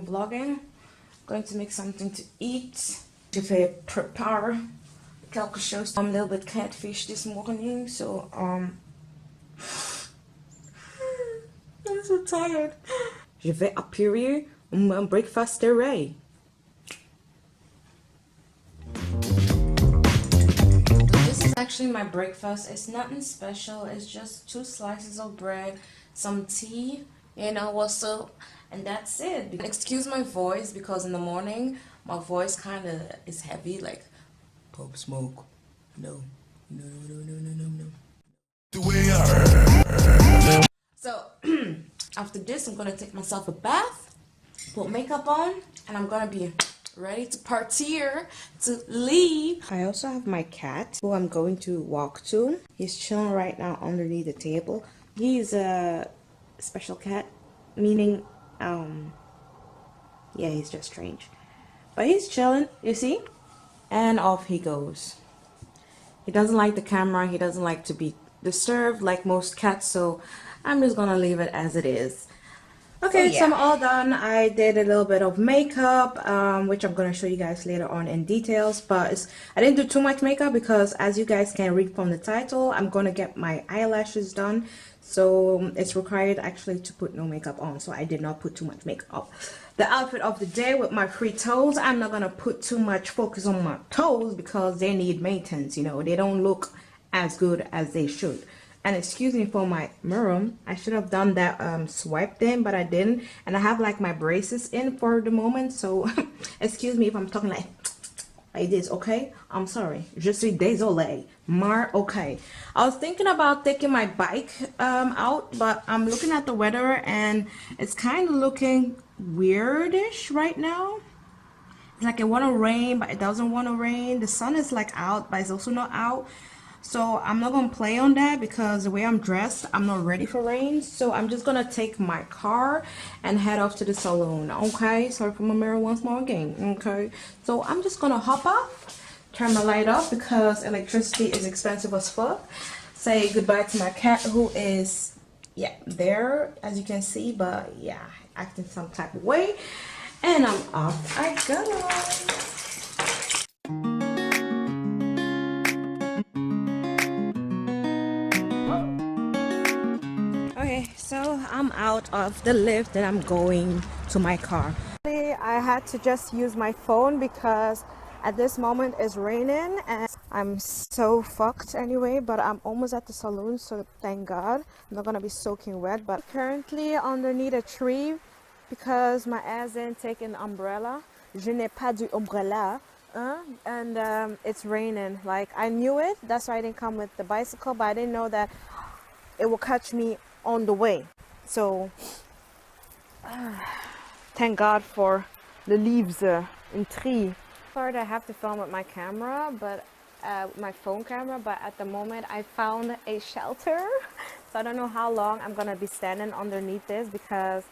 Vlogging. Going to make something to eat. Je vais prepare quelque chose. I'm a little bit catfish this morning, so I'm so tired. Je vais appuyer mon breakfast array. This is actually my breakfast. It's nothing special. It's just 2 slices of bread, some tea, you know what's up, and that's it. Excuse my voice because in the morning my voice kind of is heavy, like Pop Smoke. No. So after this, I'm gonna take myself a bath, put makeup on, and I'm gonna be ready to partier, to leave. I also have my cat who I'm going to walk to. He's chilling right now underneath the table. He's a special cat, meaning yeah, he's just strange, but he's chilling, you see, and off he goes. He doesn't like the camera. He doesn't like to be disturbed like most cats, so I'm just gonna leave it as it is. Okay, so I'm all done. I did a little bit of makeup, which I'm going to show you guys later on in details, but I didn't do too much makeup because, as you guys can read from the title, I'm going to get my eyelashes done, so it's required actually to put no makeup on, so I did not put too much makeup. The outfit of the day with my free toes, I'm not going to put too much focus on my toes because they need maintenance, you know, they don't look as good as they should. And excuse me for my mirror, I should have done that swipe thing, but I didn't, and I have like my braces in for the moment, so excuse me if I'm talking like this, okay? I'm sorry. Je suis désolée. Okay. I was thinking about taking my bike out, but I'm looking at the weather and it's kind of looking weirdish right now. It's like it want to rain, but it doesn't want to rain. The sun is like out, but it's also not out. So I'm not gonna play on that because the way I'm dressed, I'm not ready for rain. So I'm just gonna take my car and head off to the salon. Okay, sorry for my mirror once more again. Okay, so I'm just gonna hop off, turn my light off because electricity is expensive as fuck. Say goodbye to my cat who is, yeah, there as you can see, but yeah, acting some type of way. And I'm off I go. Okay, so I'm out of the lift and I'm going to my car. I had to just use my phone because at this moment it's raining and I'm so fucked anyway, but I'm almost at the salon, so thank God. I'm not gonna be soaking wet, but currently underneath a tree because my ass didn't take an umbrella. Je n'ai pas d'umbrella. And it's raining. Like, I knew it, that's why I didn't come with the bicycle, but I didn't know that it will catch me on the way. So thank God for the leaves in tree. Sorry that I have to film with my camera, but my phone camera, but at the moment I found a shelter, so I don't know how long I'm gonna be standing underneath this because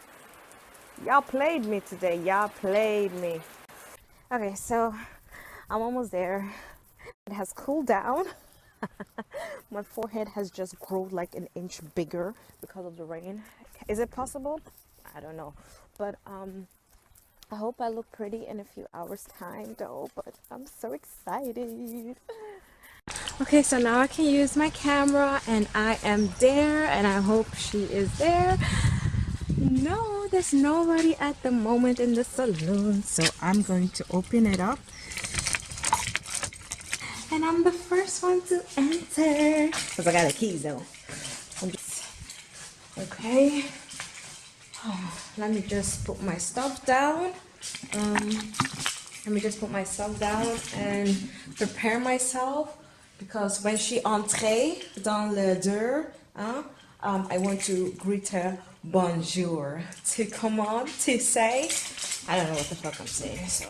y'all played me today. Y'all played me. Okay, so I'm almost there. It has cooled down. My forehead has just grown like an inch bigger because of the rain. Is it possible? I don't know, but I hope I look pretty in a few hours time though, but I'm so excited. Okay, so now I can use my camera and I am there and I hope she is there. No, there's nobody at the moment in the salon, so I'm going to open it up. And I'm the first one to enter because I got the keys though. Okay, let me just put my stuff down. And prepare myself because when she entre dans le deux, I want to greet her bonjour. To come on, to say, I don't know what the fuck I'm saying. So.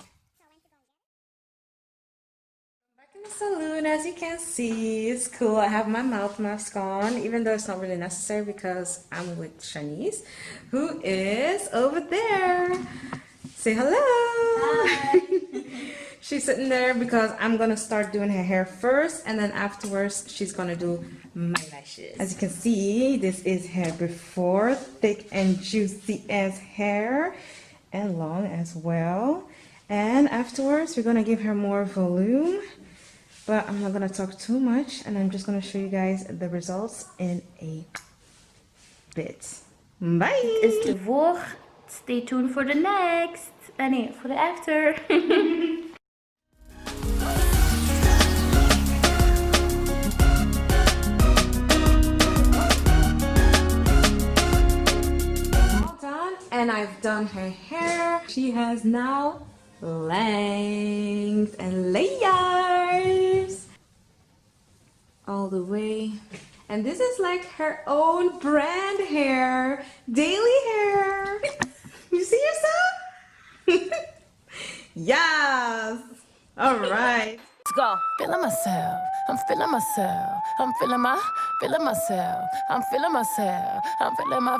Saloon, as you can see, it's cool. I have my mouth mask on, even though it's not really necessary because I'm with Shanice, who is over there. Say hello. Hi. She's sitting there because I'm gonna start doing her hair first, and then afterwards she's gonna do my lashes. As you can see, this is her before, thick and juicy as hair, and long as well. And afterwards we're gonna give her more volume. But I'm not gonna talk too much, and I'm just gonna show you guys the results in a bit. Bye! Is the voor. Stay tuned for the next. Nee, for the after. All done, and I've done her hair. She has now length and layers all the way, and this is like her own brand hair, daily hair. You see yourself? Yes. All right, let's go. Feeling myself, I'm feeling myself, I'm feeling myself, I'm feeling myself, I'm feeling my.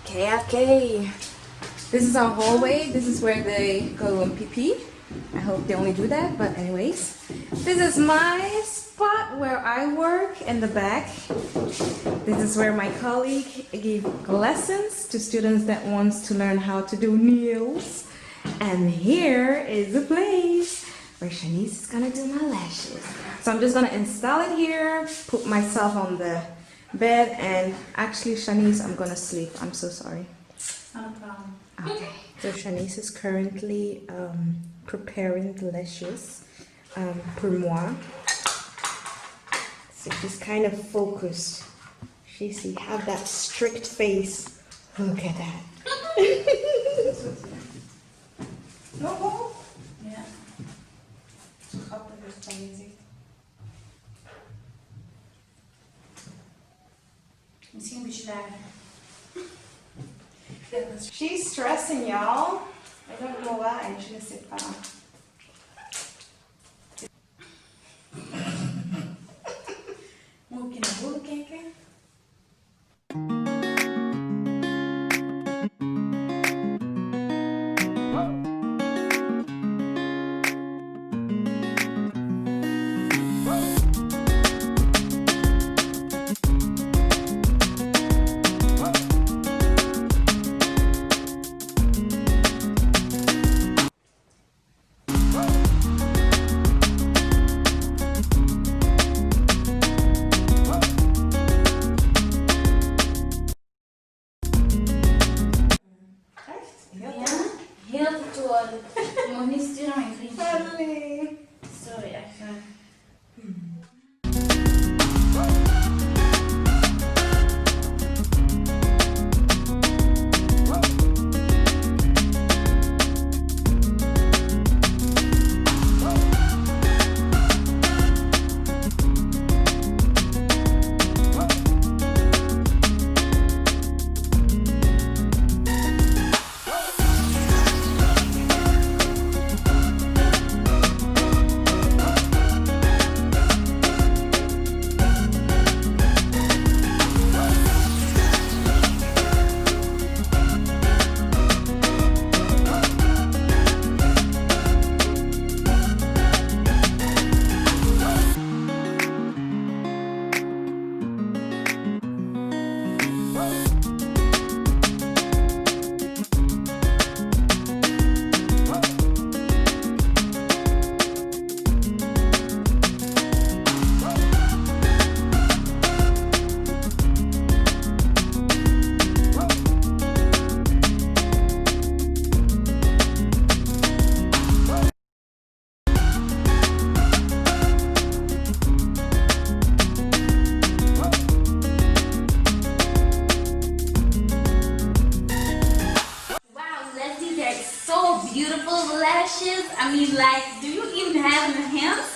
okay. This is our hallway. This is where they go and pee. I hope they only do that, but anyways. This is my spot where I work in the back. This is where my colleague gave lessons to students that wants to learn how to do nails. And here is the place where Shanice is gonna do my lashes. So I'm just gonna install it here, put myself on the bed, and actually Shanice, I'm gonna sleep. I'm so sorry. Not a problem. Okay, so Shanice is currently preparing the lashes pour moi. So she's kind of focused. She have that strict face. Look at that. No? Ja. Grappig is van je ziet. Misschien een beetje lager. She's stressing, y'all. I don't know why. Je ne sais pas. Moet ik naar boven kijken? Sorry, even. Beautiful lashes. I mean, like, do you even have an enhancement?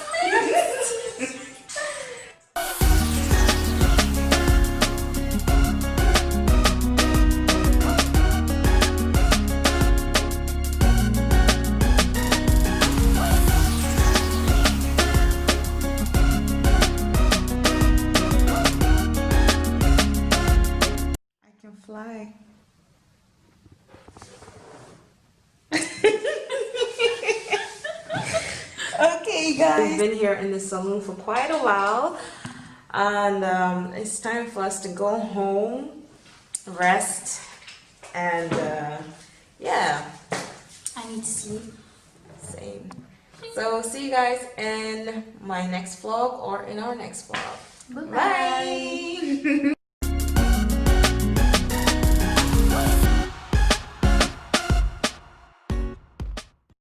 Fly. Okay, guys. We've been here in the salon for quite a while, and it's time for us to go home, rest, and yeah. I need to sleep. Same. So see you guys in my next vlog or in our next vlog. Bye-bye. Bye.